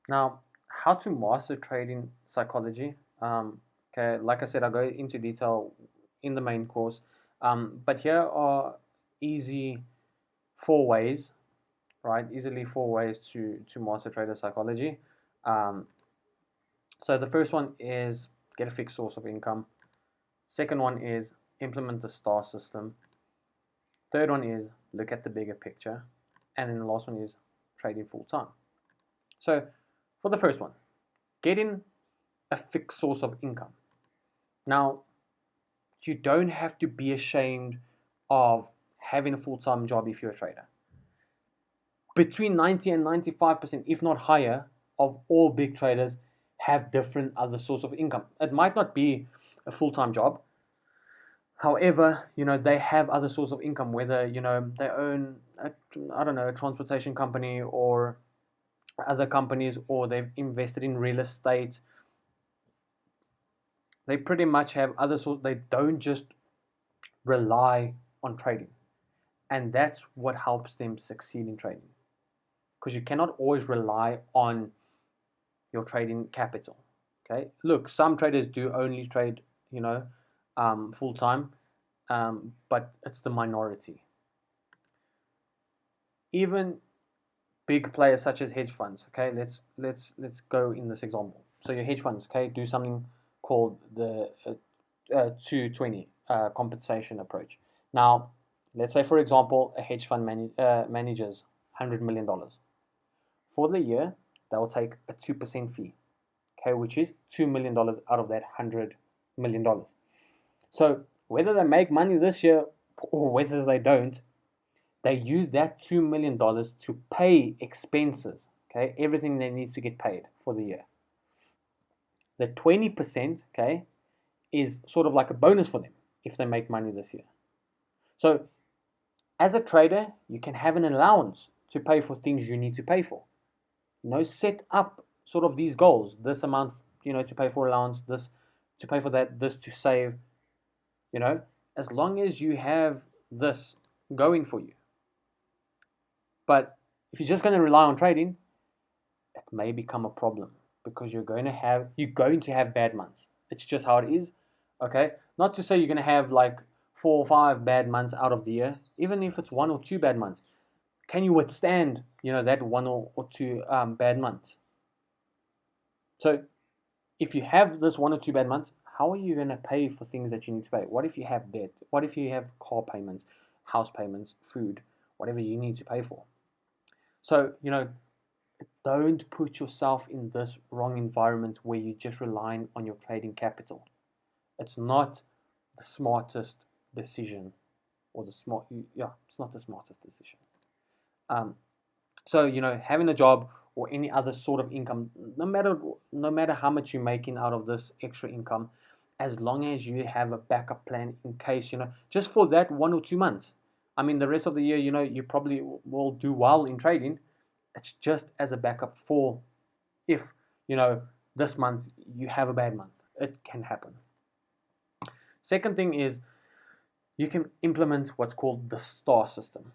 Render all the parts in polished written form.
Now, how to master trading psychology? Okay, like I said, I go into detail in the main course, but here are easy 4 ways, right? Easily 4 ways to master trader psychology. Um, so the first one is get a fixed source of income. Second one is implement the STAR system. Third one is look at the bigger picture, and then the last one is trading full time. So for the first one, getting a fixed source of income. Now, you don't have to be ashamed of having a full time job if you're a trader. Between 90 and 95%, if not higher, of all big traders have different other source of income. It might not be a full time job. However, they have other source of income, whether, they own, I don't know, a transportation company or other companies, or they've invested in real estate. They pretty much have other sources. They don't just rely on trading. And that's what helps them succeed in trading. Because you cannot always rely on your trading capital. Okay. Look, some traders do only trade, full time, but it's the minority. Even big players such as hedge funds. Okay, let's go in this example. So your hedge funds, okay, do something called the 220 compensation approach. Now, let's say for example, a hedge fund manages $100 million for the year. They will take a 2% fee, okay, which is $2 million out of that $100 million. So whether they make money this year or whether they don't, they use that $2 million to pay expenses, okay, everything that needs to get paid for the year. The 20%, okay, is sort of like a bonus for them if they make money this year. So as a trader, you can have an allowance to pay for things you need to pay for. Set up sort of these goals. This amount, to pay for allowance, this to pay for that, this to save, you know, as long as you have this going for you. But if you're just going to rely on trading, it may become a problem because you're going to have bad months. It's just how it is. Okay, not to say you're going to have like 4 or 5 bad months out of the year. Even if it's 1 or 2 bad months, can you withstand that 1 or 2 bad months? So if you have this 1 or 2 bad months, how are you going to pay for things that you need to pay? What if you have debt? What if you have car payments, house payments, food, whatever you need to pay for? So don't put yourself in this wrong environment where you're just relying on your trading capital. It's not the smartest decision, or it's not the smartest decision. Um, so having a job or any other sort of income, no matter how much you're making out of this extra income, as long as you have a backup plan in case just for that 1 or 2 months. I mean, the rest of the year, you probably will do well in trading. It's just as a backup for if you know this month you have a bad month. It can happen. Second thing is you can implement what's called the STAR system.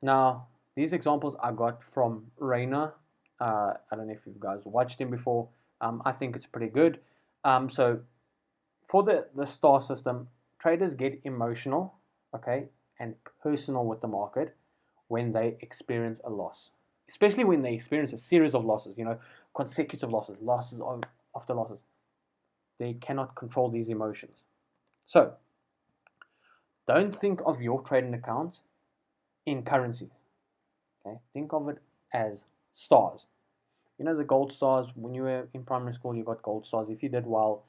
Now, these examples I got from Rainer. I don't know if you guys watched him before. I think it's pretty good. So for the STAR system, traders get emotional, okay, and personal with the market when they experience a loss, especially when they experience a series of losses, consecutive losses after losses. They cannot control these emotions. So don't think of your trading account in currency. Okay, think of it as stars. The gold stars. When you were in primary school, you got gold stars. If you did well,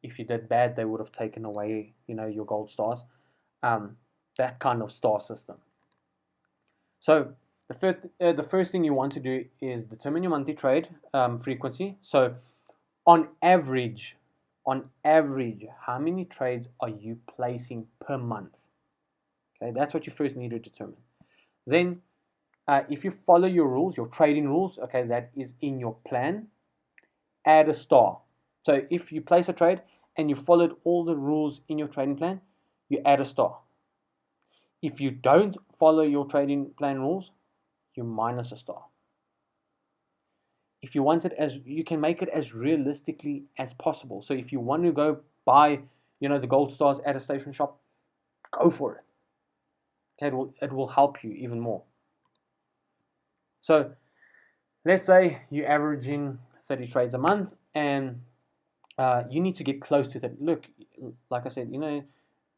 if you did bad, they would have taken away, your gold stars. Um, that kind of star system. So the first thing you want to do is determine your monthly trade frequency. So on average, how many trades are you placing per month? Okay, that's what you first need to determine. Then, if you follow your rules, your trading rules, okay, that is in your plan, add a star. So if you place a trade and you followed all the rules in your trading plan, you add a star. If you don't follow your trading plan rules, you minus a star. if you want it as, you can make it as realistically as possible. So if you want to go buy, the gold stars at a station shop, go for it. Okay, it will help you even more. So let's say you're averaging 30 trades a month, and you need to get close to that. Look, like I said,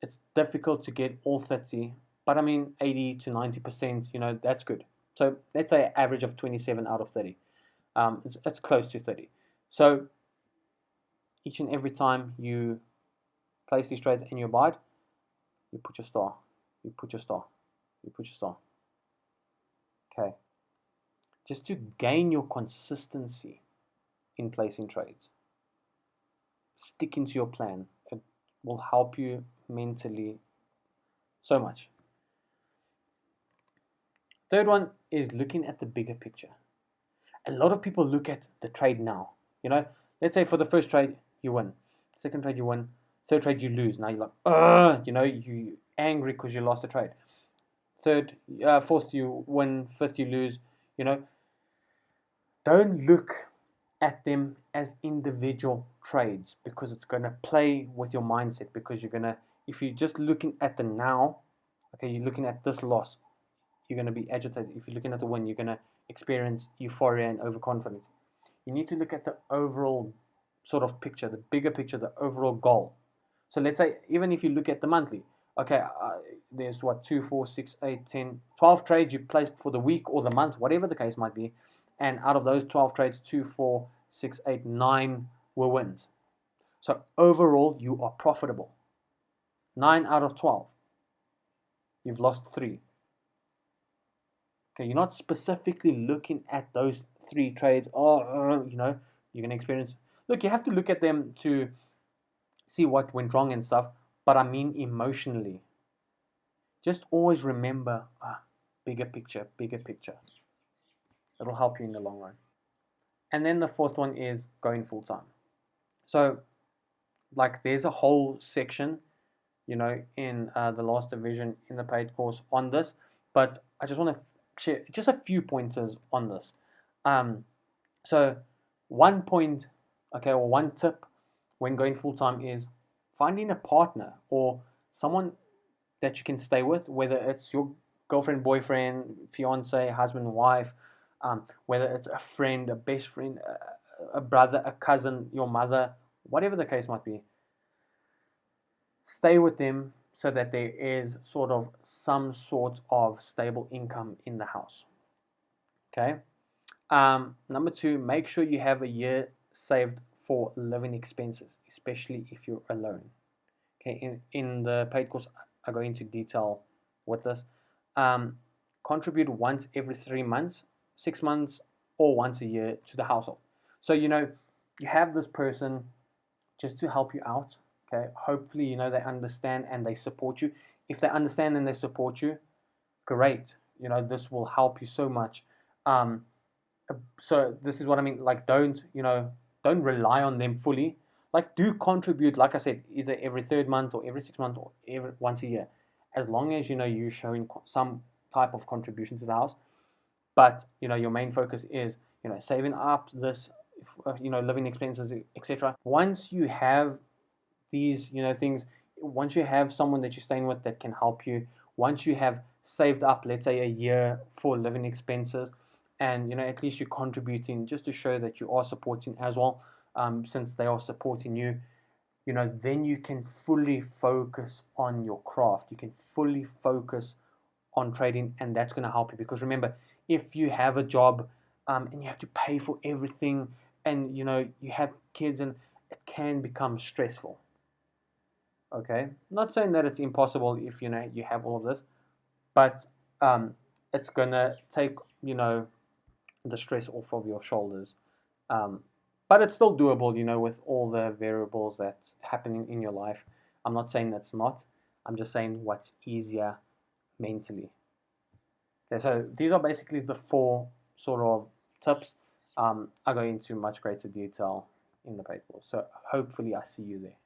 it's difficult to get all 30, but I mean 80 to 90%, that's good. So let's say an average of 27 out of 30. It's close to 30. So each and every time you place these trades and you abide, you put your star, you put your star, you put your star. Okay. Just to gain your consistency in placing trades. Sticking to your plan. It will help you mentally so much. Third one is looking at the bigger picture. A lot of people look at the trade now. Let's say for the first trade you win, second trade you win, third trade you lose. Now you're like, ugh, you angry because you lost the trade. Fourth you win, fifth you lose. Don't look at them as individual trades, because it's going to play with your mindset, because if you're just looking at the now, okay, you're looking at this loss, you're going to be agitated. If you're looking at the win, you're going to experience euphoria and overconfidence. You need to look at the overall sort of picture, the bigger picture, the overall goal. So let's say, even if you look at the monthly, okay, there's 2, 4, 6, 8, 10, 12 trades you placed for the week or the month, whatever the case might be. And out of those 12 trades, 2, 4, 6, 8, 9 were wins. So overall, you are profitable. 9 out of 12. You've lost 3. Okay, you're not specifically looking at those 3 trades. You're going to experience. Look, you have to look at them to see what went wrong and stuff. But I mean emotionally. Just always remember, bigger picture, bigger picture. It'll help you in the long run. And then the fourth one is going full time. So, there's a whole section, in the last division in the paid course on this. But I just want to share just a few pointers on this. So one point, okay, or one tip when going full time is finding a partner or someone that you can stay with, whether it's your girlfriend, boyfriend, fiance, husband, wife, whether it's a friend, a best friend, a brother, a cousin, your mother, whatever the case might be. Stay with them so that there is some sort of stable income in the house. Okay. Number 2, make sure you have a year saved for living expenses, especially if you're alone. Okay. In the paid course, I go into detail with this. Contribute once every 3 months, 6 months, or once a year to the household. So you have this person just to help you out. Okay, hopefully they understand and they support you. If they understand and they support you, great. This will help you so much. So this is what I mean. Don't rely on them fully. Do contribute, like I said, either every 3rd month or every 6 months or once a year, as long as you're showing some type of contribution to the house. But your main focus is saving up this, living expenses, etc. Once you have these things, once you have someone that you're staying with that can help you, once you have saved up, let's say, a year for living expenses, and at least you're contributing just to show that you are supporting as well, since they are supporting you, then you can fully focus on your craft. You can fully focus on trading, and that's going to help you. Because remember, if you have a job and you have to pay for everything, and you have kids, and it can become stressful. Okay, not saying that it's impossible if you have all of this, but it's gonna take the stress off of your shoulders. But it's still doable, with all the variables that's happening in your life. I'm not saying that's not. I'm just saying what's easier mentally. Okay, so these are basically the 4 sort of tips. I go into much greater detail in the paid course. So hopefully I see you there.